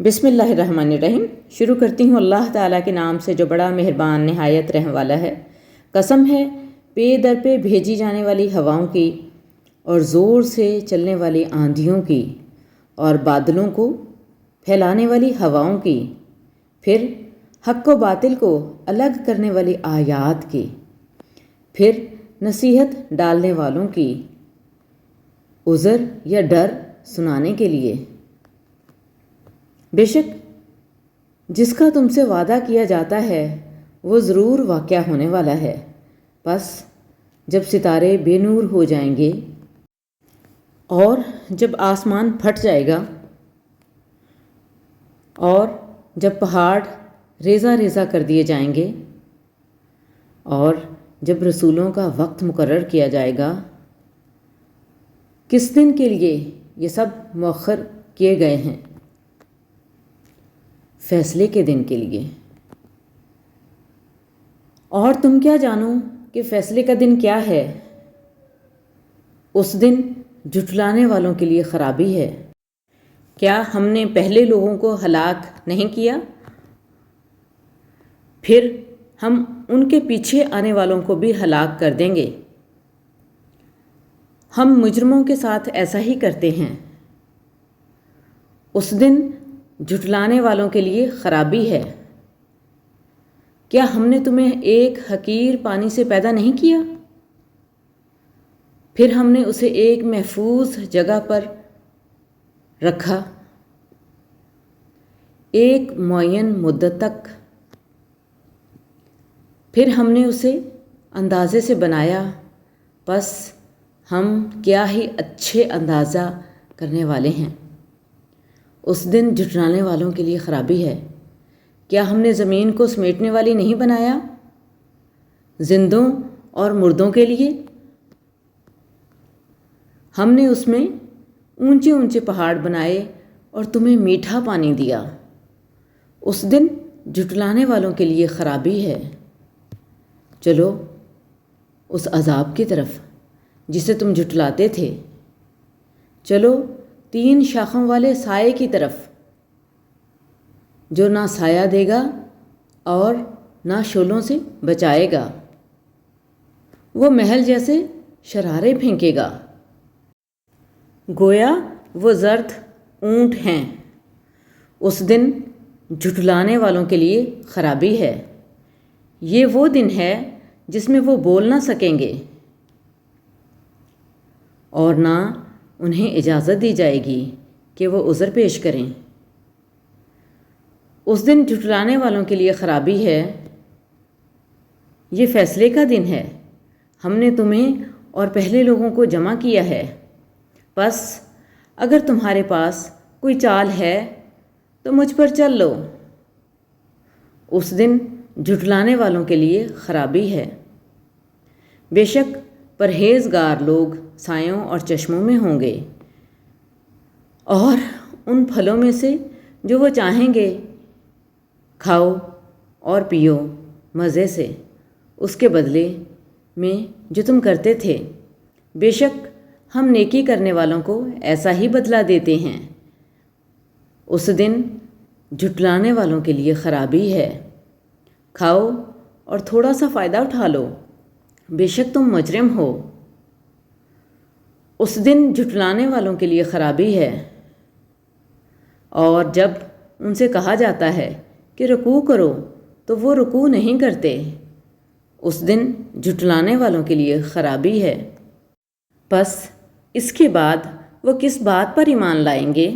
بسم اللہ الرحمن الرحیم۔ شروع کرتی ہوں اللہ تعالیٰ کے نام سے جو بڑا مہربان نہایت رحم والا ہے۔ قسم ہے پے در پہ بھیجی جانے والی ہواؤں کی اور زور سے چلنے والی آندھیوں کی اور بادلوں کو پھیلانے والی ہواؤں کی، پھر حق و باطل کو الگ کرنے والی آیات کی، پھر نصیحت ڈالنے والوں کی، عذر یا ڈر سنانے کے لیے۔ بے شک جس کا تم سے وعدہ کیا جاتا ہے وہ ضرور واقعہ ہونے والا ہے۔ پس جب ستارے بے نور ہو جائیں گے اور جب آسمان پھٹ جائے گا اور جب پہاڑ ریزہ ریزہ کر دیے جائیں گے اور جب رسولوں کا وقت مقرر کیا جائے گا، کس دن کے لیے یہ سب مؤخر کیے گئے ہیں؟ فیصلے کے دن کے لیے۔ اور تم کیا جانو کہ فیصلے کا دن کیا ہے؟ اس دن جھٹلانے والوں کے لیے خرابی ہے۔ کیا ہم نے پہلے لوگوں کو ہلاک نہیں کیا؟ پھر ہم ان کے پیچھے آنے والوں کو بھی ہلاک کر دیں گے۔ ہم مجرموں کے ساتھ ایسا ہی کرتے ہیں۔ اس دن جھٹلانے والوں کے لیے خرابی ہے۔ کیا ہم نے تمہیں ایک حقیر پانی سے پیدا نہیں کیا؟ پھر ہم نے اسے ایک محفوظ جگہ پر رکھا ایک معین مدت تک، پھر ہم نے اسے اندازے سے بنایا، پس ہم کیا ہی اچھے اندازہ کرنے والے ہیں۔ اس دن جھٹلانے والوں کے لیے خرابی ہے۔ کیا ہم نے زمین کو سمیٹنے والی نہیں بنایا، زندوں اور مردوں کے لیے؟ ہم نے اس میں اونچے اونچے پہاڑ بنائے اور تمہیں میٹھا پانی دیا۔ اس دن جھٹلانے والوں کے لیے خرابی ہے۔ چلو اس عذاب کی طرف جسے تم جھٹلاتے تھے، چلو 3 شاخوں والے سائے کی طرف، جو نہ سایہ دے گا اور نہ شعلوں سے بچائے گا۔ وہ محل جیسے شرارے پھینکے گا، گویا وہ زرد اونٹ ہیں۔ اس دن جھٹلانے والوں کے لیے خرابی ہے۔ یہ وہ دن ہے جس میں وہ بول نہ سکیں گے اور نہ انہیں اجازت دی جائے گی کہ وہ عذر پیش کریں۔ اس دن جھٹلانے والوں کے لیے خرابی ہے۔ یہ فیصلے کا دن ہے۔ ہم نے تمہیں اور پہلے لوگوں کو جمع کیا ہے، پس اگر تمہارے پاس کوئی چال ہے تو مجھ پر چل لو۔ اس دن جھٹلانے والوں کے لیے خرابی ہے۔ بے شک پرہیزگار لوگ سایوں اور چشموں میں ہوں گے، اور ان پھلوں میں سے جو وہ چاہیں گے کھاؤ اور پیو مزے سے، اس کے بدلے میں جو تم کرتے تھے۔ بے شک ہم نیکی کرنے والوں کو ایسا ہی بدلہ دیتے ہیں۔ اس دن جھٹلانے والوں کے لیے خرابی ہے۔ کھاؤ اور تھوڑا سا فائدہ اٹھا لو، بے شک تم مجرم ہو۔ اس دن جھٹلانے والوں کے لیے خرابی ہے۔ اور جب ان سے کہا جاتا ہے کہ رکوع کرو تو وہ رکوع نہیں کرتے۔ اس دن جھٹلانے والوں کے لیے خرابی ہے۔ پس اس کے بعد وہ کس بات پر ایمان لائیں گے؟